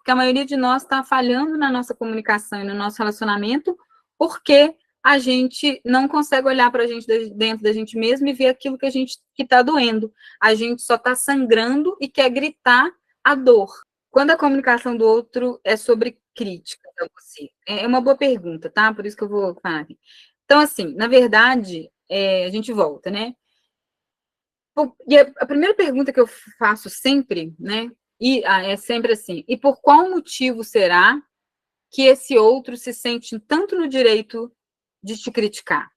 porque a maioria de nós está falhando na nossa comunicação e no nosso relacionamento, porque a gente não consegue olhar para a gente dentro da gente mesmo e ver aquilo que a gente que está doendo. A gente só está sangrando e quer gritar a dor. Quando a comunicação do outro é sobre crítica para você? É uma boa pergunta, tá? Por isso que eu vou falar. Então, assim, na verdade, a gente volta, né? E a primeira pergunta que eu faço sempre, né? É sempre assim: e por qual motivo será que esse outro se sente tanto no direito de te criticar?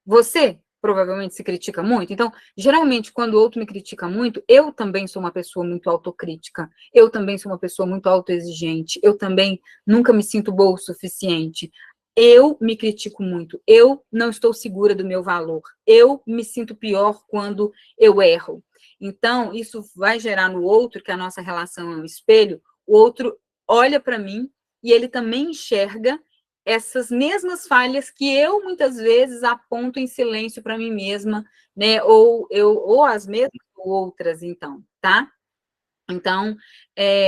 Você provavelmente se critica muito. Então, geralmente, quando o outro me critica muito, eu também sou uma pessoa muito autocrítica, eu também sou uma pessoa muito autoexigente, eu também nunca me sinto boa o suficiente. Eu me critico muito, eu não estou segura do meu valor, eu me sinto pior quando eu erro. Então, isso vai gerar no outro, que a nossa relação é um espelho, o outro olha para mim e ele também enxerga essas mesmas falhas que eu muitas vezes aponto em silêncio para mim mesma, né? Ou as mesmas ou outras, então, tá? Então,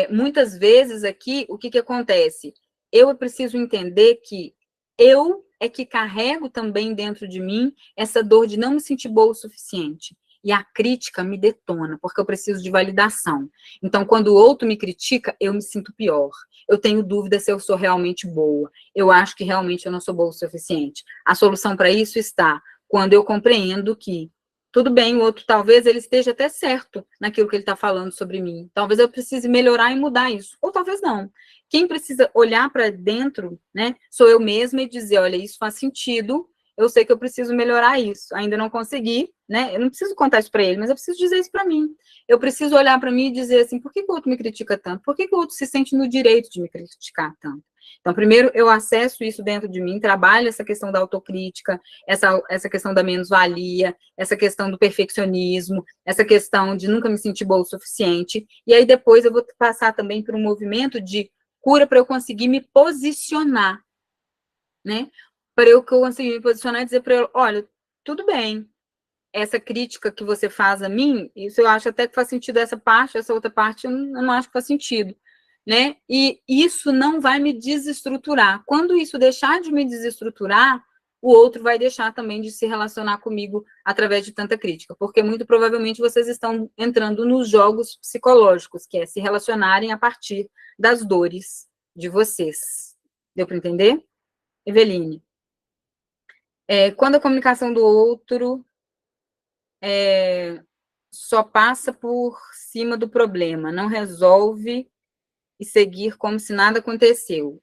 muitas vezes aqui, o que acontece? Eu preciso entender que eu é que carrego também dentro de mim essa dor de não me sentir boa o suficiente. E a crítica me detona, porque eu preciso de validação. Então, quando o outro me critica, eu me sinto pior. Eu tenho dúvida se eu sou realmente boa. Eu acho que realmente eu não sou boa o suficiente. A solução para isso está quando eu compreendo que tudo bem, o outro talvez ele esteja até certo naquilo que ele está falando sobre mim. Talvez eu precise melhorar e mudar isso. Ou talvez não. Quem precisa olhar para dentro, né, sou eu mesma e dizer, olha, isso faz sentido, eu sei que eu preciso melhorar isso. Ainda não consegui, né? Eu não preciso contar isso para ele, mas eu preciso dizer isso para mim. Eu preciso olhar para mim e dizer assim, por que o outro me critica tanto? Por que o outro se sente no direito de me criticar tanto? Então, primeiro, eu acesso isso dentro de mim, trabalho essa questão da autocrítica, essa questão da menos-valia, essa questão do perfeccionismo, essa questão de nunca me sentir boa o suficiente. E aí, depois, eu vou passar também por um movimento de cura para eu conseguir me posicionar, né? Para eu conseguir me posicionar e dizer para ele, olha, tudo bem, essa crítica que você faz a mim, isso eu acho até que faz sentido essa parte, essa outra parte eu não acho que faz sentido, né? E isso não vai me desestruturar. Quando isso deixar de me desestruturar, o outro vai deixar também de se relacionar comigo através de tanta crítica, porque muito provavelmente vocês estão entrando nos jogos psicológicos, que é se relacionarem a partir das dores de vocês. Deu para entender? Eveline. Quando a comunicação do outro só passa por cima do problema, não resolve e seguir como se nada aconteceu.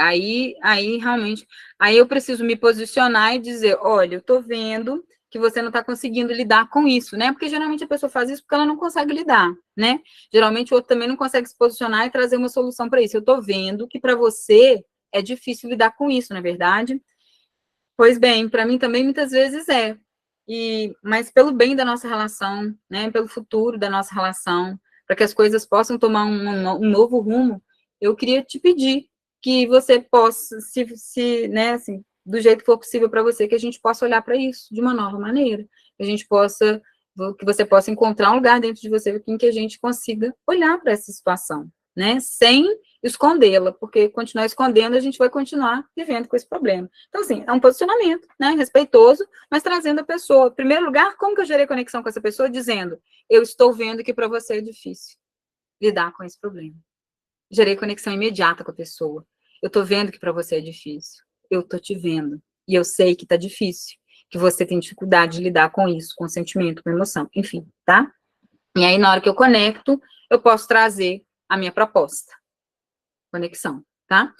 Aí realmente, aí eu preciso me posicionar e dizer, olha, eu tô vendo que você não está conseguindo lidar com isso, né? Porque geralmente a pessoa faz isso porque ela não consegue lidar, né? Geralmente o outro também não consegue se posicionar e trazer uma solução para isso. Eu tô vendo que para você é difícil lidar com isso, não é verdade? Pois bem, para mim também muitas vezes é. Mas pelo bem da nossa relação, né, pelo futuro da nossa relação, para que as coisas possam tomar um novo rumo, eu queria te pedir que você possa, né, assim, do jeito que for possível para você, que a gente possa olhar para isso de uma nova maneira, que você possa encontrar um lugar dentro de você em que a gente consiga olhar para essa situação, né, sem escondê-la, porque continuar escondendo, a gente vai continuar vivendo com esse problema. Então, assim, é um posicionamento, né, respeitoso, mas trazendo a pessoa. Em primeiro lugar, como que eu gerei conexão com essa pessoa? Dizendo, eu estou vendo que para você é difícil lidar com esse problema. Gerei conexão imediata com a pessoa. Eu estou vendo que para você é difícil. Eu estou te vendo. E eu sei que está difícil, que você tem dificuldade de lidar com isso, com sentimento, com emoção, enfim, tá? E aí, na hora que eu conecto, eu posso trazer a minha proposta. Conexão, tá?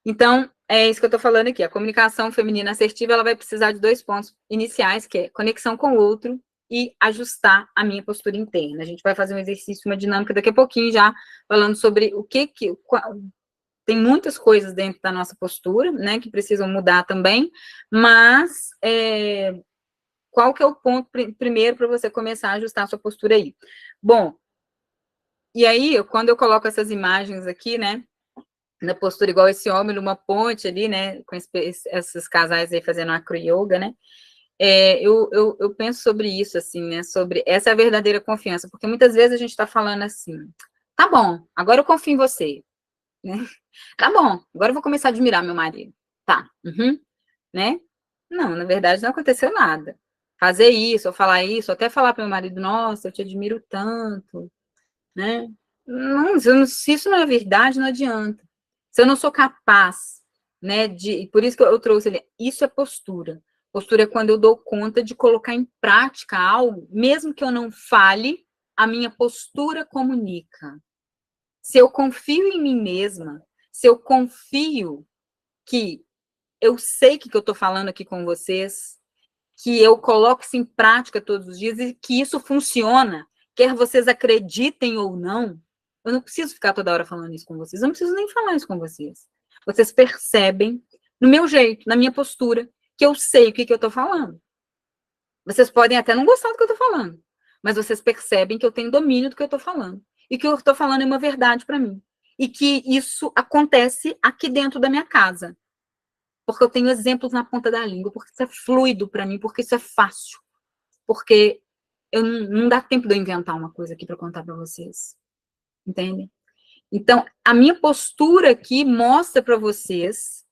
Então, é isso que eu tô falando aqui. A comunicação feminina assertiva, ela vai precisar de 2 pontos iniciais, que é conexão com o outro e ajustar a minha postura interna. A gente vai fazer um exercício, uma dinâmica daqui a pouquinho já, falando sobre tem muitas coisas dentro da nossa postura, né, que precisam mudar também, mas qual que é o ponto primeiro para você começar a ajustar a sua postura aí? Bom, e aí, quando eu coloco essas imagens aqui, né, na postura igual esse homem numa ponte ali, né, com esses casais aí fazendo acro-yoga, né, eu penso sobre isso, assim, né, sobre essa é a verdadeira confiança, porque muitas vezes a gente está falando assim, tá bom, agora eu confio em você, né? Tá bom, agora eu vou começar a admirar meu marido. Tá, né? Não, na verdade não aconteceu nada. Fazer isso, ou falar isso, ou até falar para meu marido, nossa, eu te admiro tanto, né? Não, se isso não é verdade, não adianta. Se eu não sou capaz, né, por isso que eu trouxe ali, isso é postura. Postura é quando eu dou conta de colocar em prática algo, mesmo que eu não fale, a minha postura comunica. Se eu confio em mim mesma, se eu confio que eu sei que eu estou falando aqui com vocês, que eu coloco isso em prática todos os dias e que isso funciona, quer vocês acreditem ou não, eu não preciso ficar toda hora falando isso com vocês, eu não preciso nem falar isso com vocês. Vocês percebem no meu jeito, na minha postura, que eu sei o que eu estou falando. Vocês podem até não gostar do que eu estou falando, mas vocês percebem que eu tenho domínio do que eu estou falando e que eu estou falando é uma verdade para mim. E que isso acontece aqui dentro da minha casa. Porque eu tenho exemplos na ponta da língua, porque isso é fluido para mim, porque isso é fácil. Porque não dá tempo de eu inventar uma coisa aqui para contar para vocês. Entendem? Então, a minha postura aqui mostra para vocês,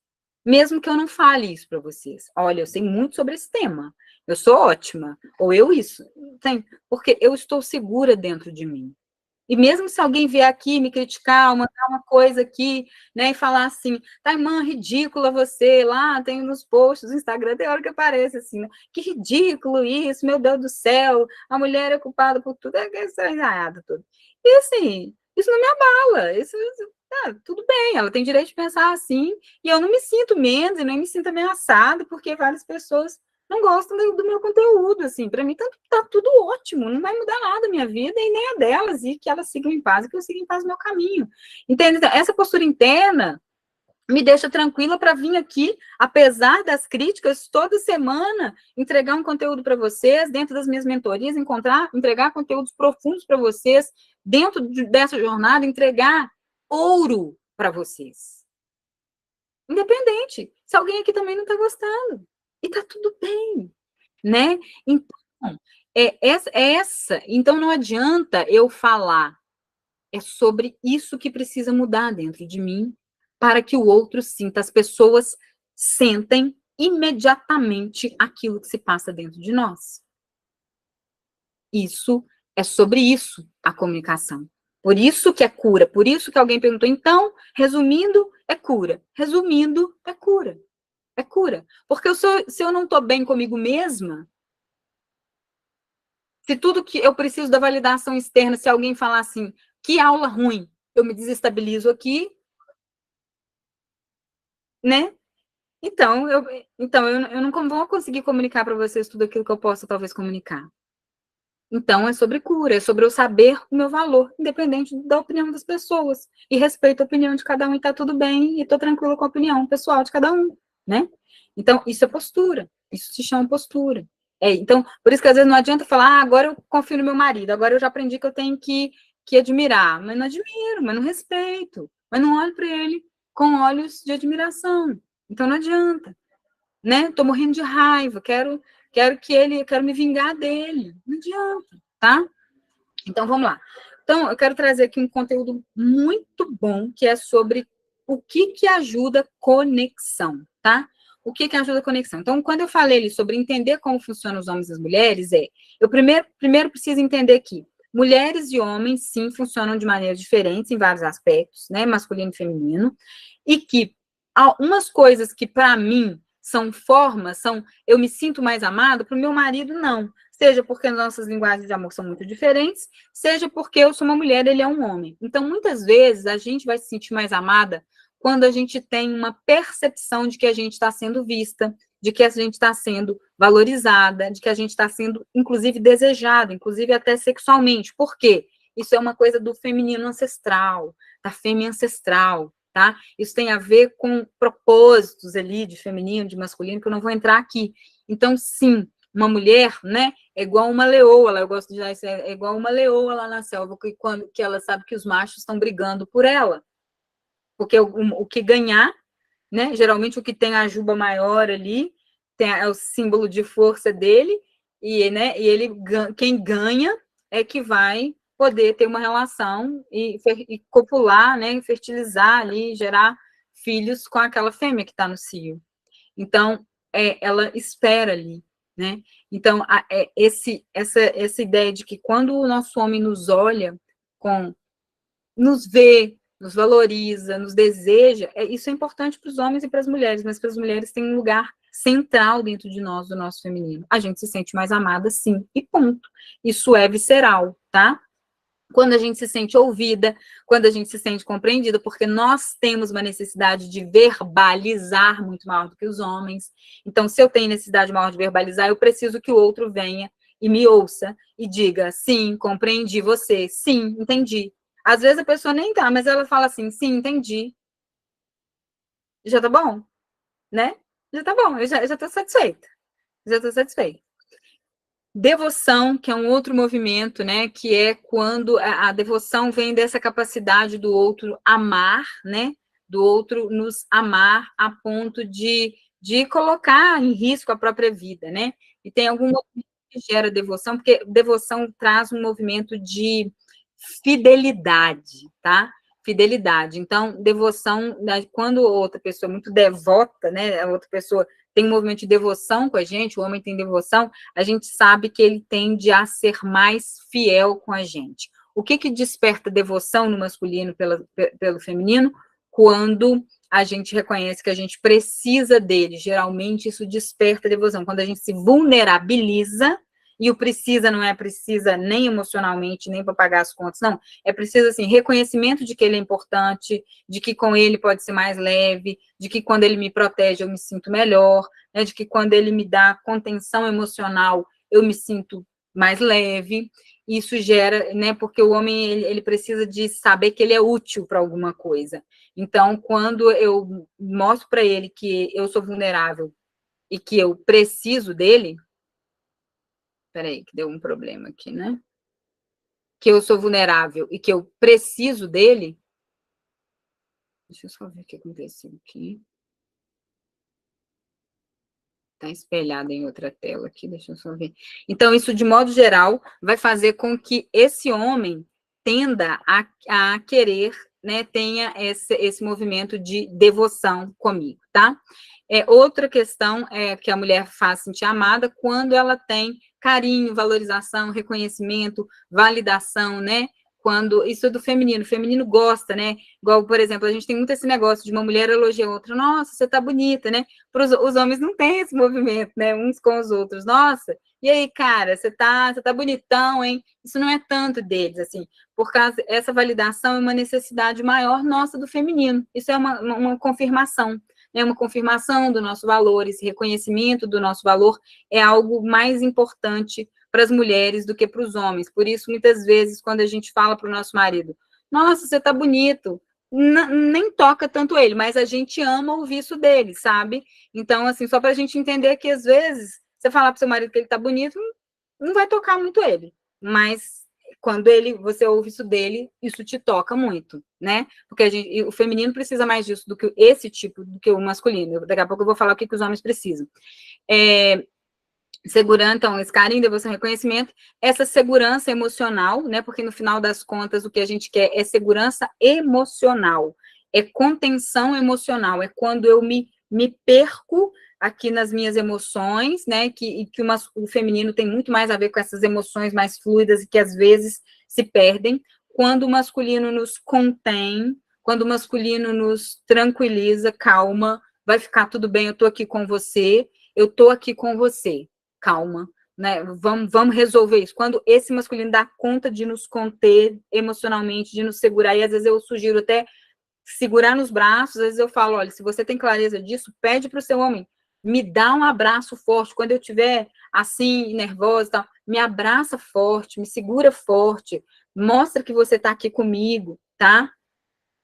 mesmo que eu não fale isso para vocês. Olha, eu sei muito sobre esse tema. Eu sou ótima. Ou eu isso. Tem, porque eu estou segura dentro de mim. E mesmo se alguém vier aqui me criticar, mandar uma coisa aqui, né, e falar assim, tá, irmã, ridícula você, lá tem nos posts do Instagram, tem hora que aparece assim, né? Que ridículo isso, meu Deus do céu, a mulher é culpada por tudo, é ensaiado tudo. E assim, isso não me abala, tudo bem, ela tem direito de pensar assim, e eu não me sinto menos, e nem me sinto ameaçada, porque várias pessoas não gostam do meu conteúdo, assim, para mim tá tudo ótimo, não vai mudar nada a minha vida e nem a delas, e que elas sigam em paz e que eu siga em paz o meu caminho. Entende? Então, essa postura interna me deixa tranquila para vir aqui, apesar das críticas, toda semana entregar um conteúdo para vocês, dentro das minhas mentorias, entregar conteúdos profundos para vocês, dentro dessa jornada, entregar ouro para vocês. Independente, se alguém aqui também não está gostando. E tá tudo bem, né? Então, então não adianta eu falar, é sobre isso que precisa mudar dentro de mim, para que o outro sinta, as pessoas sentem imediatamente aquilo que se passa dentro de nós. Isso é sobre isso a comunicação. Por isso que é cura, por isso que alguém perguntou, então, resumindo, é cura. Resumindo, é cura. É cura. Porque se eu não estou bem comigo mesma, se tudo que eu preciso da validação externa, se alguém falar assim, que aula ruim, eu me desestabilizo aqui, né? Então eu não vou conseguir comunicar para vocês tudo aquilo que eu posso talvez comunicar. Então é sobre cura, é sobre eu saber o meu valor, independente da opinião das pessoas. E respeito a opinião de cada um e tá tudo bem, e tô tranquila com a opinião pessoal de cada um, né? Então, isso é postura, isso se chama postura. Então, por isso que às vezes não adianta falar, agora eu confio no meu marido, agora eu já aprendi que eu tenho que admirar. Mas não admiro, mas não respeito, mas não olho para ele com olhos de admiração. Então não adianta, né? Tô morrendo de raiva, quero me vingar dele. Não adianta, tá? Então vamos lá. Então eu quero trazer aqui um conteúdo muito bom que é sobre o que ajuda conexão, tá? O que ajuda a conexão? Então, quando eu falei ali sobre entender como funcionam os homens e as mulheres, eu primeiro preciso entender que mulheres e homens, sim, funcionam de maneiras diferentes em vários aspectos, né? Masculino e feminino, e que algumas coisas que, para mim, são formas, eu me sinto mais amado, para o meu marido, não. Seja porque nossas linguagens de amor são muito diferentes, seja porque eu sou uma mulher, ele é um homem. Então, muitas vezes, a gente vai se sentir mais amada quando a gente tem uma percepção de que a gente está sendo vista, de que a gente está sendo valorizada, de que a gente está sendo, inclusive, desejada, inclusive até sexualmente. Por quê? Isso é uma coisa do feminino ancestral, da fêmea ancestral, tá? Isso tem a ver com propósitos ali de feminino, de masculino, que eu não vou entrar aqui. Então, sim, uma mulher, né, é igual uma leoa, eu gosto de dizer isso, é igual uma leoa lá na selva, que ela sabe que os machos estão brigando por ela. Porque o que ganhar, né, geralmente o que tem a juba maior ali, é o símbolo de força dele, né, quem ganha é que vai poder ter uma relação e copular, né, fertilizar ali, gerar filhos com aquela fêmea que está no cio. Então, ela espera ali, né? Então, essa ideia de que quando o nosso homem nos olha, nos vê, nos valoriza, nos deseja, isso é importante para os homens e para as mulheres, mas para as mulheres tem um lugar central dentro de nós, do nosso feminino. A gente se sente mais amada, sim, e ponto. Isso é visceral, tá? Quando a gente se sente ouvida, quando a gente se sente compreendida, porque nós temos uma necessidade de verbalizar muito maior do que os homens. Então, se eu tenho necessidade maior de verbalizar, eu preciso que o outro venha e me ouça e diga, sim, compreendi você, sim, entendi. Às vezes a pessoa nem tá, mas ela fala assim, sim, entendi. Já tá bom, né? Já tá bom, eu já tô satisfeita. Já tô satisfeita. Devoção, que é um outro movimento, né? Que é quando a devoção vem dessa capacidade do outro amar, né? Do outro nos amar a ponto de colocar em risco a própria vida, né? E tem algum movimento que gera devoção, porque devoção traz um movimento de fidelidade, tá? Fidelidade. Então, devoção, quando outra pessoa é muito devota, né? A outra pessoa tem um movimento de devoção com a gente, o homem tem devoção, a gente sabe que ele tende a ser mais fiel com a gente. O que desperta devoção no masculino pelo feminino? Quando a gente reconhece que a gente precisa dele. Geralmente, isso desperta devoção. Quando a gente se vulnerabiliza, e o precisa não é precisa nem emocionalmente, nem para pagar as contas, não. É preciso, assim, reconhecimento de que ele é importante, de que com ele pode ser mais leve, de que quando ele me protege eu me sinto melhor, né, de que quando ele me dá contenção emocional eu me sinto mais leve. Isso gera, né, porque o homem ele precisa de saber que ele é útil para alguma coisa. Então, quando eu mostro para ele que eu sou vulnerável e que eu preciso dele, peraí, que deu um problema aqui, né? Que eu sou vulnerável e que eu preciso dele. Deixa eu só ver o que aconteceu aqui. Está espelhado em outra tela aqui, deixa eu só ver. Então, isso, de modo geral, vai fazer com que esse homem tenda a querer, né, tenha esse movimento de devoção comigo, tá? Outra questão é que a mulher faz sentir amada quando ela tem carinho, valorização, reconhecimento, validação, né? Quando isso é do feminino, o feminino gosta, né? Igual, por exemplo, a gente tem muito esse negócio de uma mulher elogiar a outra, nossa, você tá bonita, né? Os homens não têm esse movimento, né? Uns com os outros, nossa, e aí, cara, você tá bonitão, hein? Isso não é tanto deles, assim, por causa essa validação é uma necessidade maior nossa do feminino. Isso é uma confirmação, né? Uma confirmação do nosso valor, esse reconhecimento do nosso valor é algo mais importante para as mulheres do que para os homens. Por isso, muitas vezes, quando a gente fala para o nosso marido, nossa, você tá bonito, nem toca tanto ele, mas a gente ama ouvir isso dele, sabe? Então, assim, só para a gente entender que, às vezes, você falar para o seu marido que ele tá bonito, não vai tocar muito ele, mas quando você ouve isso dele, isso te toca muito, né? Porque o feminino precisa mais disso do que esse tipo, do que o masculino. Daqui a pouco eu vou falar o que os homens precisam. Segurança, então, esse carinho, devoção, reconhecimento, essa segurança emocional, né? Porque no final das contas, o que a gente quer é segurança emocional, é contenção emocional, é quando eu me perco aqui nas minhas emoções, né? Que o feminino tem muito mais a ver com essas emoções mais fluidas e que às vezes se perdem. Quando o masculino nos contém, quando o masculino nos tranquiliza, calma, vai ficar tudo bem, eu tô aqui com você, eu tô aqui com você. Calma, né? Vamos resolver isso. Quando esse masculino dá conta de nos conter emocionalmente, de nos segurar, e às vezes eu sugiro até segurar nos braços, às vezes eu falo, olha, se você tem clareza disso, pede para o seu homem, me dá um abraço forte, quando eu estiver assim, nervosa e tal, me abraça forte, me segura forte, mostra que você está aqui comigo, tá?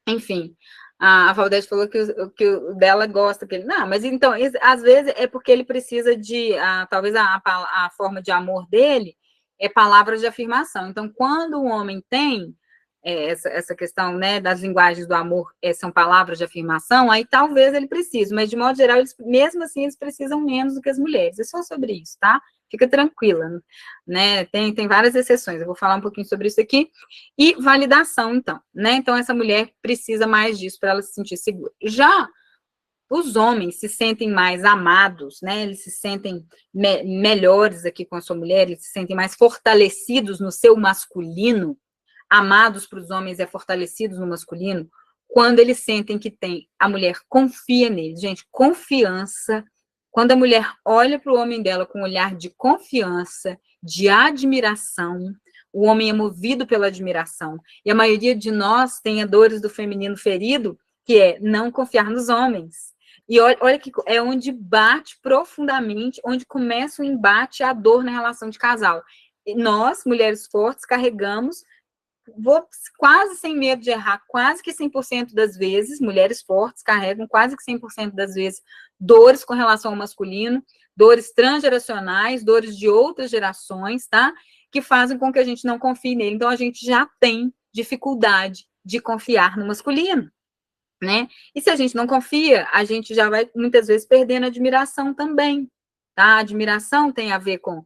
Enfim, a Valdete falou que o dela gosta, que ele, não, mas então, às vezes é porque ele precisa de, talvez a forma de amor dele é palavras de afirmação. Então, quando o homem tem essa questão, né, das linguagens do amor, são palavras de afirmação, aí talvez ele precise, mas de modo geral, mesmo assim, eles precisam menos do que as mulheres. É só sobre isso, tá? fica tranquila, né? Tem várias exceções, eu vou falar um pouquinho sobre isso aqui. E validação, então, né? Então, essa mulher precisa mais disso para ela se sentir segura. Já os homens se sentem mais amados, né? Eles se sentem melhores aqui com a sua mulher, eles se sentem mais fortalecidos no seu masculino. Amados para os homens é fortalecidos no masculino, quando eles sentem que tem, a mulher confia neles. Gente, confiança, quando a mulher olha para o homem dela com um olhar de confiança, de admiração, o homem é movido pela admiração. E a maioria de nós tem dores do feminino ferido, que é não confiar nos homens. E olha que é onde bate profundamente, onde começa o embate, a dor na relação de casal. E nós, mulheres fortes, carregamos, vou quase sem medo de errar, quase que 100% das vezes, mulheres fortes carregam quase que 100% das vezes dores com relação ao masculino, dores transgeracionais, dores de outras gerações, tá? Que fazem com que a gente não confie nele. Então, a gente já tem dificuldade de confiar no masculino, né? E se a gente não confia, a gente já vai, muitas vezes, perdendo a admiração também, tá? A admiração tem a ver com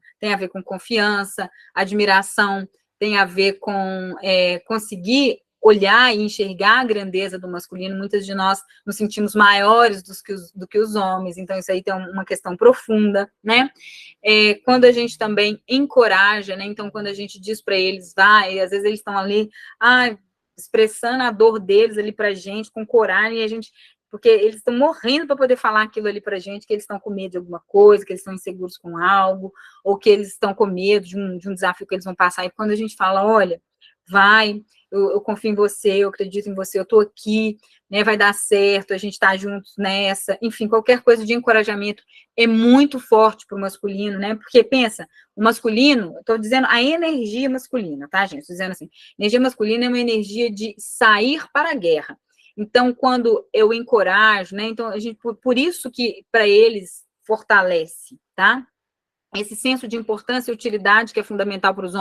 confiança, admiração tem a ver com conseguir olhar e enxergar a grandeza do masculino. Muitas de nós nos sentimos maiores do que os homens, então isso aí tem uma questão profunda, né? Quando a gente também encoraja, né? Então, quando a gente diz para eles, vai, às vezes eles estão ali, expressando a dor deles ali pra gente, com coragem, e a gente, porque eles estão morrendo para poder falar aquilo ali pra gente, que eles estão com medo de alguma coisa, que eles estão inseguros com algo, ou que eles estão com medo de um desafio que eles vão passar. E quando a gente fala, olha, vai, eu confio em você, eu acredito em você, eu tô aqui, né, vai dar certo, a gente tá juntos nessa, enfim, qualquer coisa de encorajamento é muito forte pro masculino, né, porque pensa, o masculino, eu tô dizendo a energia masculina, tá, gente, tô dizendo assim, energia masculina é uma energia de sair para a guerra. Então, quando eu encorajo, né, então, por isso que para eles fortalece, tá? Esse senso de importância e utilidade que é fundamental para os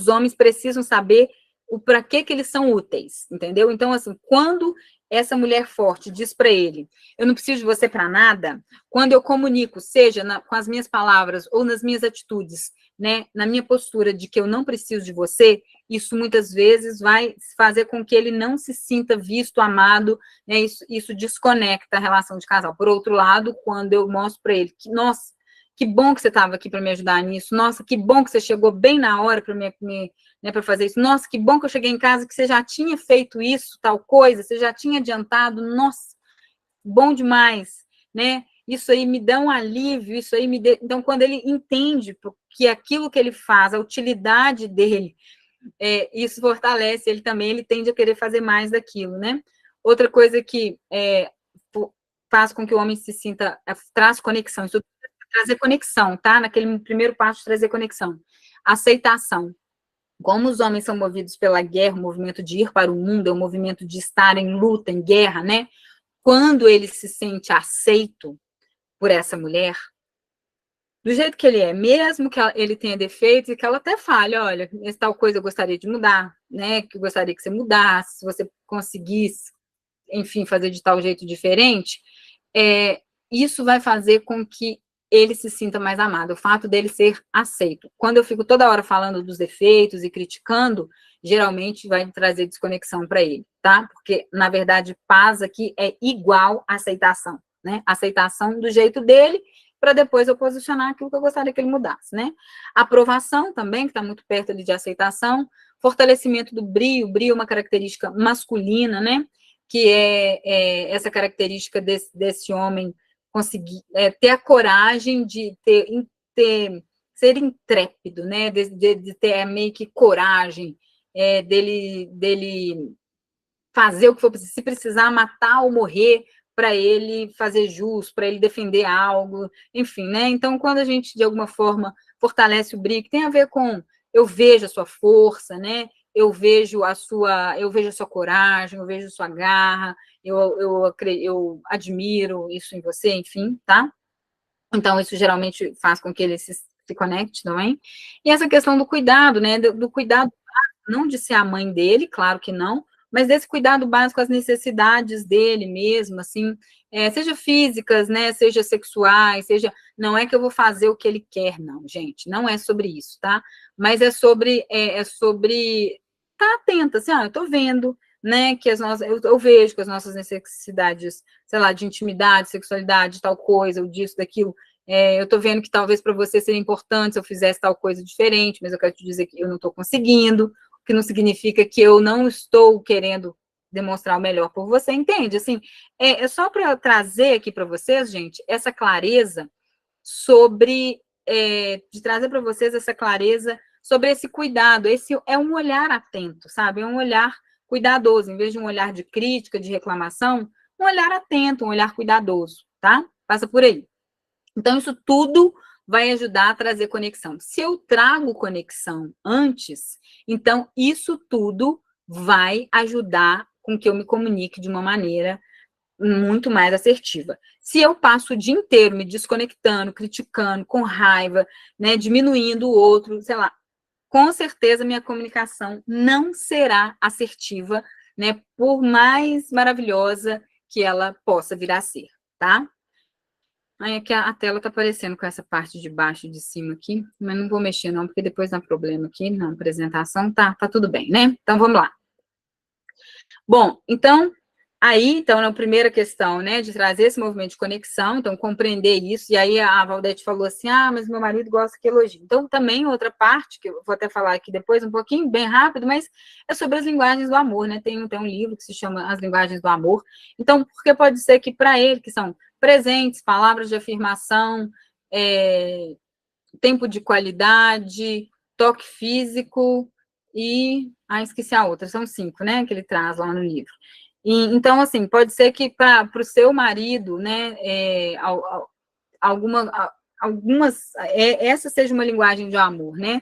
homens precisam saber o para que eles são úteis, entendeu? Então, assim, quando essa mulher forte diz para ele, eu não preciso de você para nada, quando eu comunico, seja com as minhas palavras ou nas minhas atitudes, né, na minha postura de que eu não preciso de você, isso muitas vezes vai fazer com que ele não se sinta visto, amado, né, isso desconecta a relação de casal. Por outro lado, quando eu mostro para ele que, nossa, que bom que você estava aqui para me ajudar nisso. Nossa, que bom que você chegou bem na hora para né, para fazer isso. Nossa, que bom que eu cheguei em casa que você já tinha feito isso, tal coisa, você já tinha adiantado. Nossa, bom demais, né? Isso aí me dá um alívio, isso aí me dá... Então, quando ele entende que aquilo que ele faz, a utilidade dele, isso fortalece ele também, ele tende a querer fazer mais daquilo, né? Outra coisa que faz com que o homem se sinta, traz conexão, isso trazer conexão, tá? Naquele primeiro passo de trazer conexão. Aceitação. Como os homens são movidos pela guerra, o movimento de ir para o mundo, é o movimento de estar em luta, em guerra, né? Quando ele se sente aceito por essa mulher, do jeito que ele é, mesmo que ele tenha defeitos e que ela até fale, olha, essa tal coisa eu gostaria de mudar, né? Que eu gostaria que você mudasse, se você conseguisse, enfim, fazer de tal jeito diferente, isso vai fazer com que ele se sinta mais amado, o fato dele ser aceito. Quando eu fico toda hora falando dos defeitos e criticando, geralmente vai trazer desconexão para ele, tá? Porque, na verdade, paz aqui é igual a aceitação, né? Aceitação do jeito dele, para depois eu posicionar aquilo que eu gostaria que ele mudasse, né? Aprovação também, que está muito perto ali de aceitação, fortalecimento do brio, brio é uma característica masculina, né? Que é essa característica desse homem conseguir ter a coragem de ser intrépido, né? De ter meio que coragem dele fazer o que for preciso, se precisar matar ou morrer para ele fazer jus, para ele defender algo, enfim, né? Então, quando a gente, de alguma forma, fortalece o brilho, tem a ver com eu vejo a sua força, né? Eu vejo a sua coragem, eu vejo a sua garra, eu admiro isso em você, enfim, tá? Então, isso geralmente faz com que ele se conecte também. E essa questão do cuidado, né? Do cuidado, não de ser a mãe dele, claro que não, mas desse cuidado básico às necessidades dele mesmo, assim, seja físicas, né, seja sexuais, seja, não é que eu vou fazer o que ele quer, não, gente, não é sobre isso, tá? Mas é sobre estar atenta, assim, eu tô vendo, né, que eu vejo que as nossas necessidades, sei lá, de intimidade, sexualidade, tal coisa, ou disso, daquilo, eu tô vendo que talvez para você seria importante se eu fizesse tal coisa diferente, mas eu quero te dizer que eu não estou conseguindo, o que não significa que eu não estou querendo demonstrar o melhor por você, entende? Assim, é só para trazer aqui para vocês, gente, essa clareza sobre, de trazer para vocês essa clareza sobre esse cuidado, esse é um olhar atento, sabe? É um olhar cuidadoso, em vez de um olhar de crítica, de reclamação, um olhar atento, um olhar cuidadoso, tá? Passa por aí. Então, isso tudo vai ajudar a trazer conexão. Se eu trago conexão antes, então isso tudo vai ajudar com que eu me comunique de uma maneira muito mais assertiva. Se eu passo o dia inteiro me desconectando, criticando, com raiva, né, diminuindo o outro, sei lá, com certeza minha comunicação não será assertiva, né, por mais maravilhosa que ela possa vir a ser, tá? Aí aqui a tela tá aparecendo com essa parte de baixo e de cima aqui, mas não vou mexer não, porque depois dá problema aqui na apresentação, tá tudo bem, né? Então, vamos lá. Bom, então, então, na primeira questão, né, de trazer esse movimento de conexão, então, compreender isso, e aí a Valdete falou assim, mas meu marido gosta que elogie. Então, também outra parte, que eu vou até falar aqui depois, um pouquinho, bem rápido, mas é sobre as linguagens do amor, né, tem um livro que se chama As Linguagens do Amor, então, porque pode ser que para ele, que são presentes, palavras de afirmação, tempo de qualidade, toque físico e... esqueci a outra, são 5, né, que ele traz lá no livro. Então, assim, pode ser que para o seu marido, né, essa seja uma linguagem de amor, né,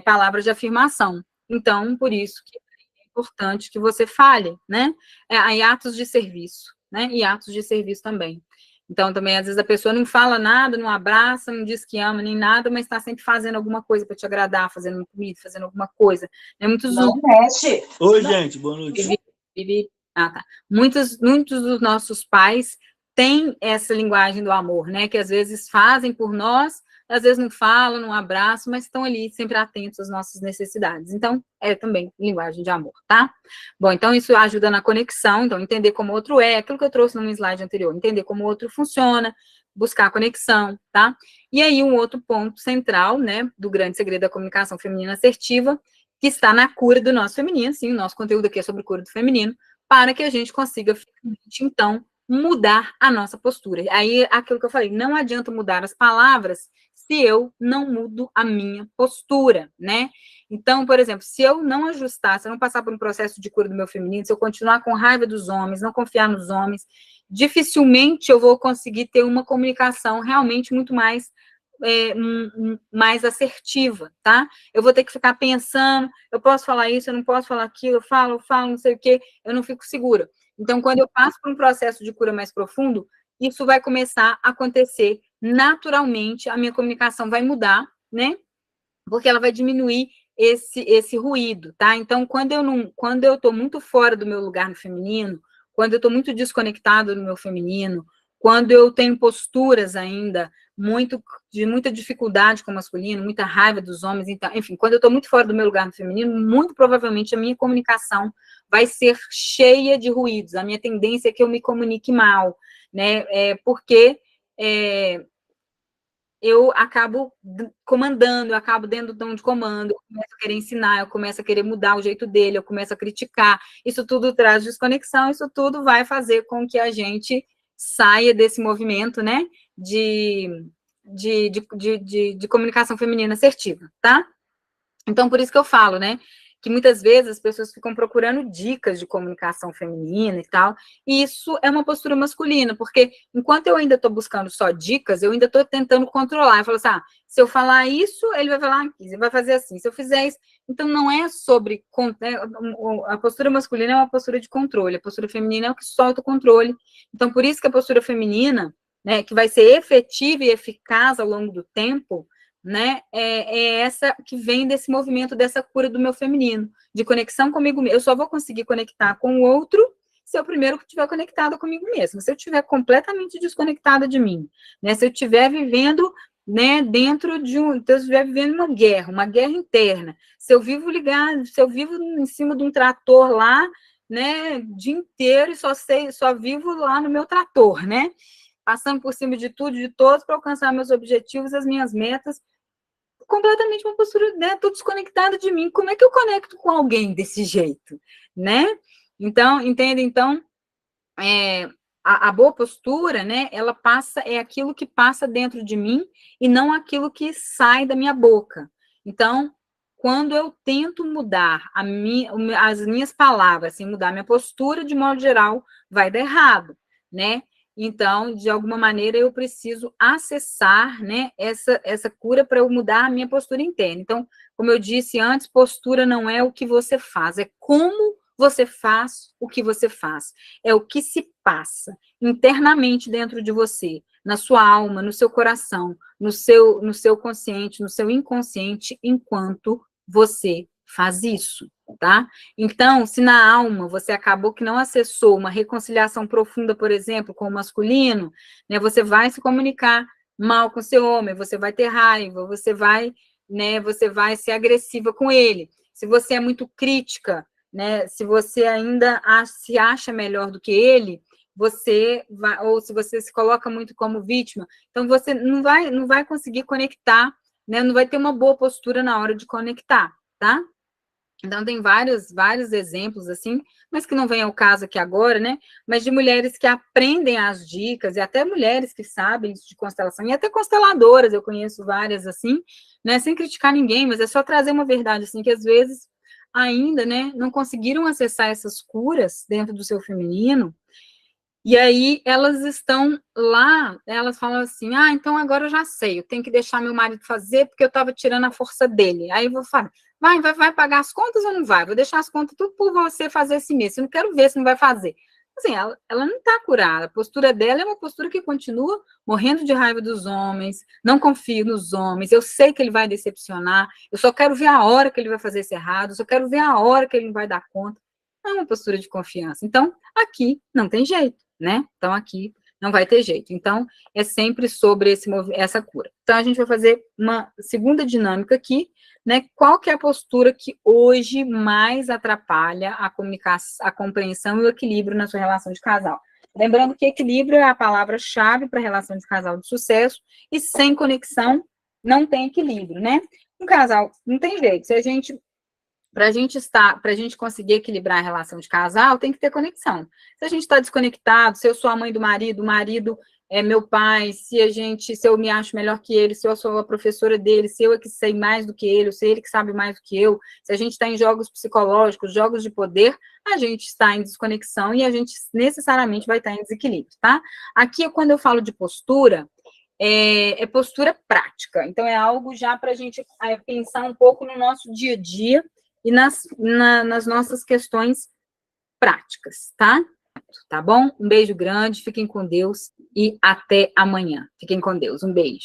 palavras de afirmação. Então, por isso que é importante que você fale, né, em atos de serviço, né, e atos de serviço também. Então, também, às vezes, a pessoa não fala nada, não abraça, não diz que ama, nem nada, mas está sempre fazendo alguma coisa para te agradar, fazendo uma comida, fazendo alguma coisa. Né? Não mexe. Oi, gente, boa noite. Tá. Muitos dos nossos pais têm essa linguagem do amor, né? Que às vezes fazem por nós, às vezes não falam, não abraçam, mas estão ali sempre atentos às nossas necessidades. Então, é também linguagem de amor, tá? Bom, então isso ajuda na conexão, então entender como o outro é, aquilo que eu trouxe no slide anterior, entender como o outro funciona, buscar conexão, tá? E aí um outro ponto central, né, do grande segredo da comunicação feminina assertiva, que está na cura do nosso feminino, sim, o nosso conteúdo aqui é sobre cura do feminino, para que a gente consiga, então, mudar a nossa postura. Aí, aquilo que eu falei, não adianta mudar as palavras se eu não mudo a minha postura, né? Então, por exemplo, se eu não ajustar, se eu não passar por um processo de cura do meu feminino, se eu continuar com raiva dos homens, não confiar nos homens, dificilmente eu vou conseguir ter uma comunicação realmente muito mais mais assertiva, tá? Eu vou ter que ficar pensando, eu posso falar isso, eu não posso falar aquilo, eu falo, não sei o quê, eu não fico segura. Então, quando eu passo por um processo de cura mais profundo, isso vai começar a acontecer naturalmente, a minha comunicação vai mudar, né? Porque ela vai diminuir esse ruído, tá? Então, quando eu estou muito fora do meu lugar no feminino, quando eu estou muito desconectado do meu feminino, quando eu tenho posturas ainda de muita dificuldade com o masculino, muita raiva dos homens, então, enfim, quando eu estou muito fora do meu lugar no feminino, muito provavelmente a minha comunicação vai ser cheia de ruídos. A minha tendência é que eu me comunique mal, né? Porque eu acabo comandando, eu acabo dentro do tom de comando, eu começo a querer ensinar, eu começo a querer mudar o jeito dele, eu começo a criticar. Isso tudo traz desconexão, isso tudo vai fazer com que a gente saia desse movimento, né, de comunicação feminina assertiva, tá? Então, por isso que eu falo, né, que muitas vezes as pessoas ficam procurando dicas de comunicação feminina e tal, e isso é uma postura masculina, porque enquanto eu ainda estou buscando só dicas, eu ainda estou tentando controlar. Eu falo assim, se eu falar isso, ele vai falar aqui, ele vai fazer assim, se eu fizer isso. Então, não é sobre... A postura masculina é uma postura de controle, a postura feminina é o que solta o controle. Então, por isso que a postura feminina, né, que vai ser efetiva e eficaz ao longo do tempo, né, é essa que vem desse movimento, dessa cura do meu feminino, de conexão comigo mesmo. Eu só vou conseguir conectar com o outro se eu primeiro estiver conectada comigo mesma. Se eu estiver completamente desconectada de mim, né, se eu estiver vivendo, né, dentro de se eu estiver vivendo uma guerra interna, se eu vivo ligado, se eu vivo em cima de um trator lá, né, o dia inteiro e só vivo lá no meu trator, né, passando por cima de tudo, de todos, para alcançar meus objetivos, as minhas metas, completamente uma postura, né? Tô desconectada de mim. Como é que eu conecto com alguém desse jeito, né? Então, entende? Então, a boa postura, né? Ela passa, é aquilo que passa dentro de mim e não aquilo que sai da minha boca. Então, quando eu tento mudar as minhas palavras, assim, mudar minha postura, de modo geral, vai dar errado, né? Então, de alguma maneira, eu preciso acessar, né, essa cura para eu mudar a minha postura interna. Então, como eu disse antes, postura não é o que você faz, é como você faz o que você faz. É o que se passa internamente dentro de você, na sua alma, no seu coração, no seu consciente, no seu inconsciente, enquanto você faz isso, tá? Então, se na alma você acabou que não acessou uma reconciliação profunda, por exemplo, com o masculino, né, você vai se comunicar mal com seu homem, você vai ter raiva, você vai ser agressiva com ele. Se você é muito crítica, né, se você ainda se acha melhor do que ele, você vai, ou se você se coloca muito como vítima, então você não vai conseguir conectar, né, não vai ter uma boa postura na hora de conectar, tá? Então, tem vários exemplos, assim, mas que não vem ao caso aqui agora, né? Mas de mulheres que aprendem as dicas, e até mulheres que sabem isso de constelação, e até consteladoras, eu conheço várias, assim, né? Sem criticar ninguém, mas é só trazer uma verdade, assim, que às vezes ainda, né, não conseguiram acessar essas curas dentro do seu feminino, e aí elas estão lá, elas falam assim, então agora eu já sei, eu tenho que deixar meu marido fazer porque eu estava tirando a força dele. Aí eu vou falar, vai pagar as contas ou não vai? Vou deixar as contas tudo por você fazer esse mês, eu não quero ver se não vai fazer. Assim, ela não está curada, a postura dela é uma postura que continua morrendo de raiva dos homens, não confio nos homens, eu sei que ele vai decepcionar, eu só quero ver a hora que ele vai fazer isso errado, eu só quero ver a hora que ele não vai dar conta. Não é uma postura de confiança. Então, aqui não tem jeito, né? Então, aqui não vai ter jeito. Então, é sempre sobre essa cura. Então, a gente vai fazer uma segunda dinâmica aqui, né? Qual que é a postura que hoje mais atrapalha a comunicação, a compreensão e o equilíbrio na sua relação de casal? Lembrando que equilíbrio é a palavra-chave para a relação de casal de sucesso, e sem conexão não tem equilíbrio, né? Um casal, não tem jeito. Se a gente para a gente conseguir equilibrar a relação de casal, tem que ter conexão. Se a gente está desconectado, se eu sou a mãe do marido, o marido é meu pai, se eu me acho melhor que ele, se eu sou a professora dele, se eu é que sei mais do que ele, se ele que sabe mais do que eu, se a gente está em jogos psicológicos, jogos de poder, a gente está em desconexão e a gente necessariamente vai estar em desequilíbrio, tá? Aqui, quando eu falo de postura, é postura prática. Então, é algo já para a gente pensar um pouco no nosso dia a dia e nas nossas questões práticas, tá? Tá bom? Um beijo grande, fiquem com Deus e até amanhã. Fiquem com Deus, um beijo.